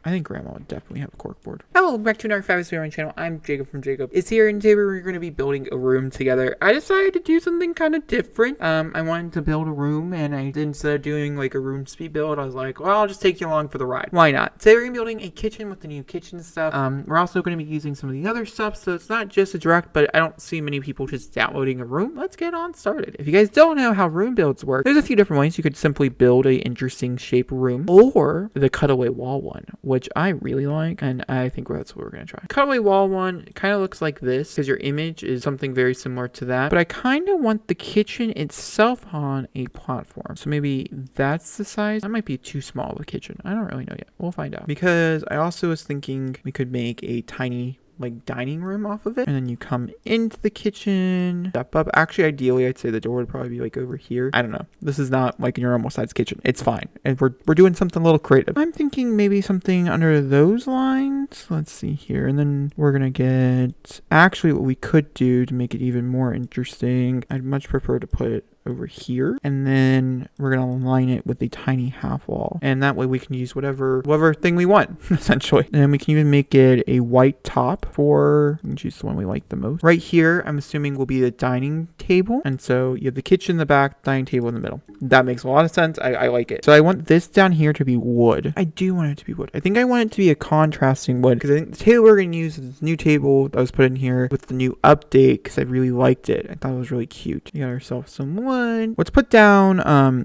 I think Grandma would definitely have a corkboard. Hello, welcome back to another fabulous video on the channel. I'm Jacob from Jacob Is Here, and today we're going to be building a room together. I decided to do something kind of different. I wanted to build a room, and instead of doing like a room speed build, I was like, well, I'll just take you along for the ride. Why not? Today we're going to be building a kitchen with the new kitchen stuff. We're also going to be using some of the other stuff, so it's not just a direct, but I don't see many people just downloading a room. Let's get on started. If you guys don't know how room builds work, there's a few different ways. You could simply build a interesting shape room, or the cutaway wall one, which I really like, and I think that's what we're going to try. Cutaway wall one kind of looks like this because your image is something very similar to that, but I kind of want the kitchen itself on a platform, so maybe that's the size. That might be too small of a kitchen. I don't really know yet. We'll find out, because I also was thinking we could make a tiny like dining room off of it, and then you come into the kitchen, step up. Actually, ideally I'd say the door would probably be like over here. I don't know, this is not like your normal size kitchen. It's fine, and we're doing something a little creative. I'm thinking maybe something under those lines. Let's see here, and then we're gonna get, actually what we could do to make it even more interesting, I'd much prefer to put it over here, and then we're gonna align it with a tiny half wall, and that way we can use whatever thing we want essentially. And then we can even make it a white top for, choose the one we like the most. Right here I'm assuming will be the dining table, and so you have the kitchen in the back, dining table in the middle. That makes a lot of sense. I like it. So I want this down here to be wood. I do want it to be wood. I think I want it to be a contrasting wood, because I think the table we're gonna use is this new table that was put in here with the new update, because I really liked it. I thought it was really cute. We got ourselves some wood. Let's put down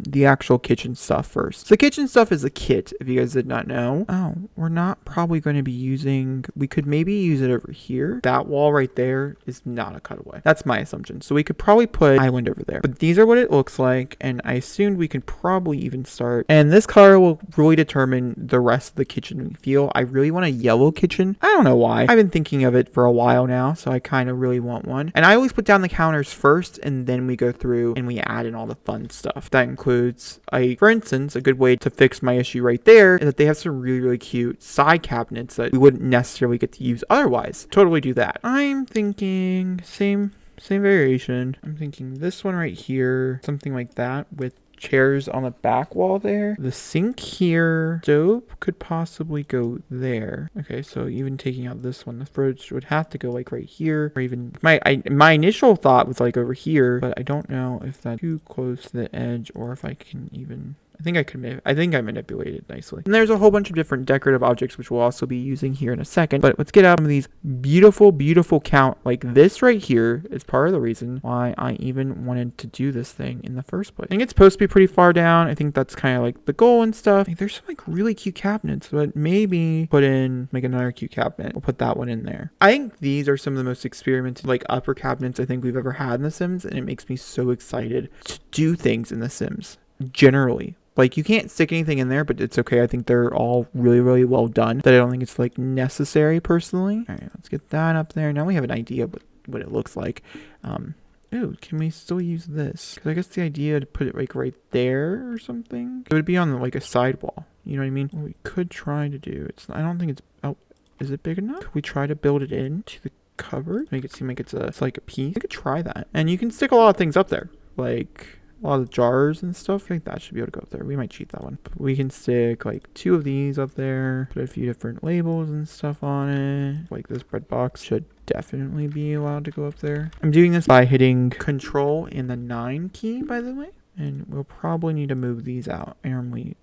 the actual kitchen stuff first. So the kitchen stuff is a kit, if you guys did not know. Oh, we're not probably going to be using, we could maybe use it over here. That wall right there is not a cutaway. That's my assumption. So we could probably put island over there. But these are what it looks like, and I assumed we could probably even start. And this color will really determine the rest of the kitchen we feel. I really want a yellow kitchen. I don't know why. I've been thinking of it for a while now, so I kind of really want one. And I always put down the counters first, and then we go through and we add in all the fun stuff. That includes, for instance, a good way to fix my issue right there is that they have some really, really cute side cabinets that we wouldn't necessarily get to use otherwise. Totally do that. I'm thinking same variation. I'm thinking this one right here, something like that, with chairs on the back wall there. The sink here, stove could possibly go there. Okay, so even taking out this one, the fridge would have to go like right here, or even my initial thought was like over here, but I don't know if that's too close to the edge, or if I can even, I think I manipulated nicely. And there's a whole bunch of different decorative objects which we'll also be using here in a second. But let's get out some of these beautiful, beautiful count. Like this right here is part of the reason why I even wanted to do this thing in the first place. I think it's supposed to be pretty far down. I think that's kind of like the goal and stuff. Like, there's some like really cute cabinets, but maybe put in like another cute cabinet. We'll put that one in there. I think these are some of the most experimental like upper cabinets I think we've ever had in The Sims, and it makes me so excited to do things in The Sims generally. Like, you can't stick anything in there, but it's okay. I think they're all really, really well done. That I don't think it's, like, necessary, personally. All right, let's get that up there. Now we have an idea of what it looks like. Ooh, can we still use this? Because I guess the idea to put it, like, right there or something. It would be on, like, a sidewall. You know what I mean? What we could try to do. I don't think it's... Oh, is it big enough? Could we try to build it into the cupboard? Make it seem like it's like a piece? I could try that. And you can stick a lot of things up there. Like... a lot of jars and stuff. I think that should be able to go up there. We might cheat that one. But we can stick like 2 of these up there. Put a few different labels and stuff on it. Like this bread box should definitely be allowed to go up there. I'm doing this by hitting Control and the 9 key, by the way. And we'll probably need to move these out. And we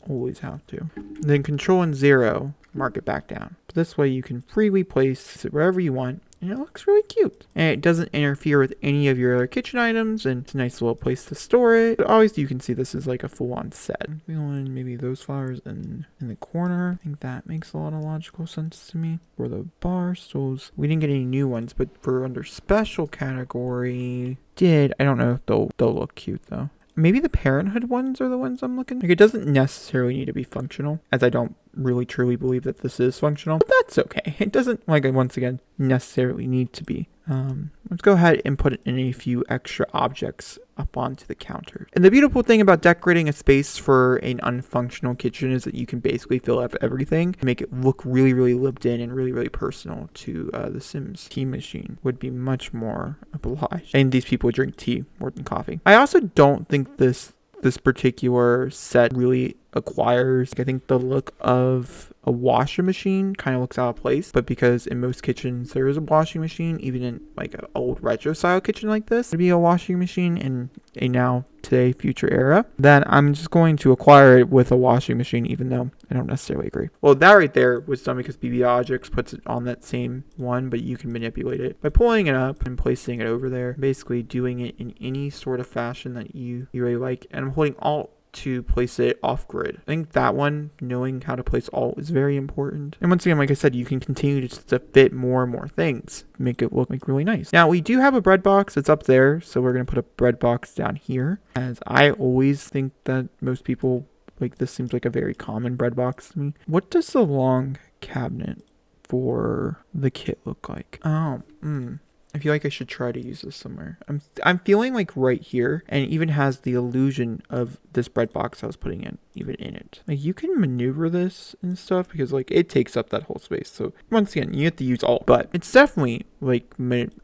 always have to. Then Control and 0, mark it back down. But this way you can freely place it wherever you want. And it looks really cute. And it doesn't interfere with any of your other kitchen items. And it's a nice little place to store it. But always you can see this is like a full-on set. We want maybe those flowers in the corner. I think that makes a lot of logical sense to me. For the bar stools, we didn't get any new ones. But for under special category, I don't know if they'll look cute though. Maybe the Parenthood ones are the ones I'm looking. Like, it doesn't necessarily need to be functional, as I don't really truly believe that this is functional, but that's okay. It doesn't, like, once again, necessarily need to be. Let's go ahead and put in a few extra objects up onto the counter. And the beautiful thing about decorating a space for an unfunctional kitchen is that you can basically fill up everything and make it look really, really lived in and really, really personal to the Sims. Tea machine would be much more obliged. And these people would drink tea more than coffee. I also don't think this particular set really acquires, I think, the look of a washing machine kind of looks out of place, but because in most kitchens there is a washing machine, even in like an old retro style kitchen like this, there'd be a washing machine in a now today future era, then I'm just going to acquire it with a washing machine, even though I don't necessarily agree. Well, that right there was done because BB Objects puts it on that same one, but you can manipulate it by pulling it up and placing it over there, basically doing it in any sort of fashion that you really like. And I'm holding Alt to place it off grid. I think that one, knowing how to place Alt, is very important. And once again, like I said, you can continue to fit more and more things, make it look like really nice. Now we do have a bread box. It's up there, so we're gonna put a bread box down here. As I always think that most people, like, this seems like a very common bread box to me. What does the long cabinet for the kit look like? I feel like I should try to use this somewhere. I'm feeling like right here, and it even has the illusion of this bread box I was putting in, even in it. Like, you can maneuver this and stuff because like it takes up that whole space. So once again, you have to use Alt, but it's definitely like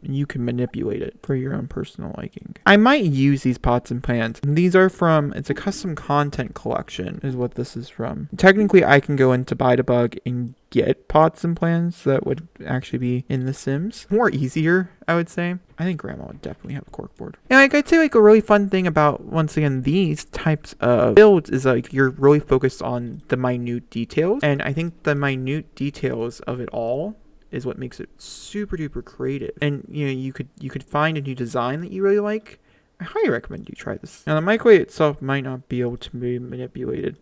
you can manipulate it for your own personal liking. I might use these pots and pans. These are from, it's a custom content collection is what this is from. Technically, I can go into Buy to Bug and get pots and plans that would actually be in The Sims. More easier, I would say. I think Grandma would definitely have a corkboard. And like I'd say, like a really fun thing about, once again, these types of builds is like you're really focused on the minute details. And I think the minute details of it all is what makes it super duper creative. And you know, you could find a new design that you really like. I highly recommend you try this. Now the microwave itself might not be able to be manipulated.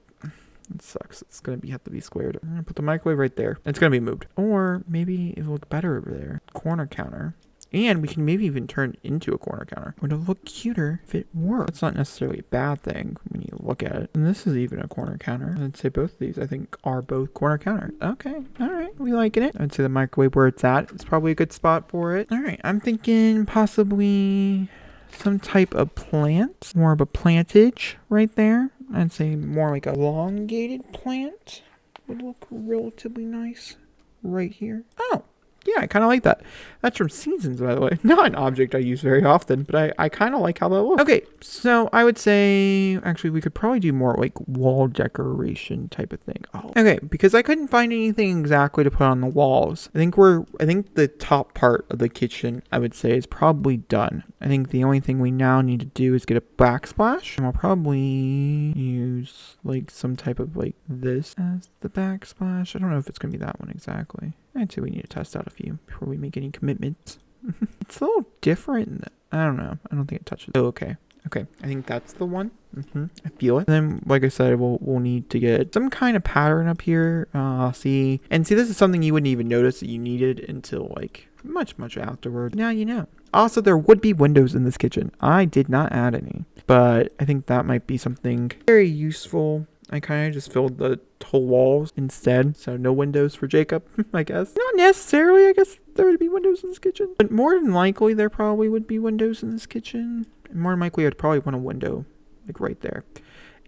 It sucks. It's going to have to be squared. I'm going to put the microwave right there. It's going to be moved. Or maybe it'll look better over there. Corner counter. And we can maybe even turn it into a corner counter. Would it look cuter if it worked? It's not necessarily a bad thing when you look at it. And this is even a corner counter. I'd say both of these, I think, are both corner counters. Okay. All right. We liking it. I'd say the microwave where it's at is probably a good spot for it. All right. I'm thinking possibly some type of plant. More of a plantage right there. I'd say more like a elongated plant would look relatively nice right here. Oh, yeah, I kind of like that. That's from Seasons, by the way. Not an object I use very often, but I kind of like how that looks. Okay, so I would say, actually, we could probably do more like wall decoration type of thing. Oh, okay, because I couldn't find anything exactly to put on the walls. I think the top part of the kitchen, I would say, is probably done. I think the only thing we now need to do is get a backsplash. And we'll probably use like some type of like this as the backsplash. I don't know if it's going to be that one exactly. I'd say we need to test out a few before we make any commitments. It's a little different. I don't know. I don't think it touches. Oh, okay. Okay. I think that's the one. I feel it. And then, like I said, we'll need to get some kind of pattern up here. See, this is something you wouldn't even notice that you needed until like much afterward. Now you know. Also, there would be windows in this kitchen. I did not add any, but I think that might be something very useful. I kind of just filled the whole walls instead, so no windows for Jacob, I guess. Not necessarily, I guess there would be windows in this kitchen, but more than likely there probably would be windows in this kitchen. And more than likely I'd probably want a window like right there.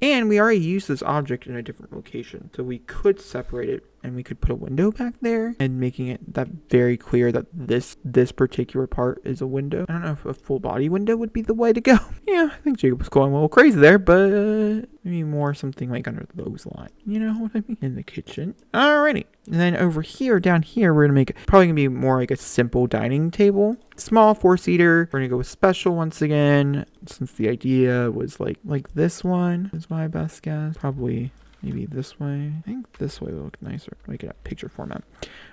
And we already used this object in a different location, so we could separate it and we could put a window back there and making it that very clear that this particular part is a window. I don't know if a full body window would be the way to go. Yeah, I think Jacob was going a little crazy there, but maybe more something like under those lines. You know what I mean? In the kitchen. Alrighty. And then over here, down here, we're going to probably going to be more like a simple dining table. Small 4-seater. We're going to go with special once again, since the idea was like this one is my best guess. Probably maybe this way. I think this way will look nicer. Make it a picture format,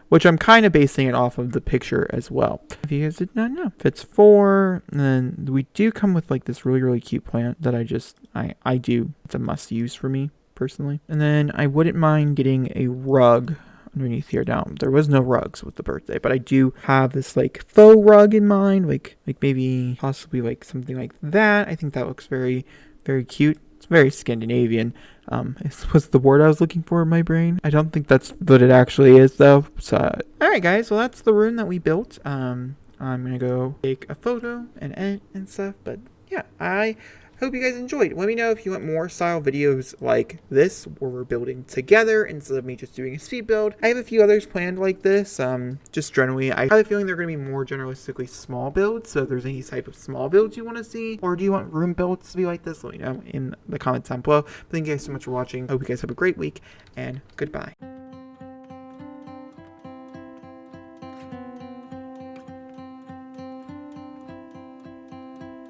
which I'm kind of basing it off of the picture as well. If you guys did not know, fits 4. And then we do come with like this really cute plant that I do. It's a must use for me personally. And then I wouldn't mind getting a rug underneath here. Down there was no rugs with the birthday, but I do have this like faux rug in mind, like maybe possibly like something like that. I think that looks very cute. It's very Scandinavian. Was the word I was looking for in my brain. I don't think that's what it actually is though. So all right guys, well that's the room that we built. I'm gonna go take a photo and edit and stuff, but yeah, I hope you guys enjoyed. Let me know if you want more style videos like this where we're building together instead of me just doing a speed build. I have a few others planned like this. Just generally, I have a feeling they're going to be more generalistically small builds. So if there's any type of small builds you want to see, or do you want room builds to be like this, let me know in the comments down below. Thank you guys so much for watching. I hope you guys have a great week, and goodbye.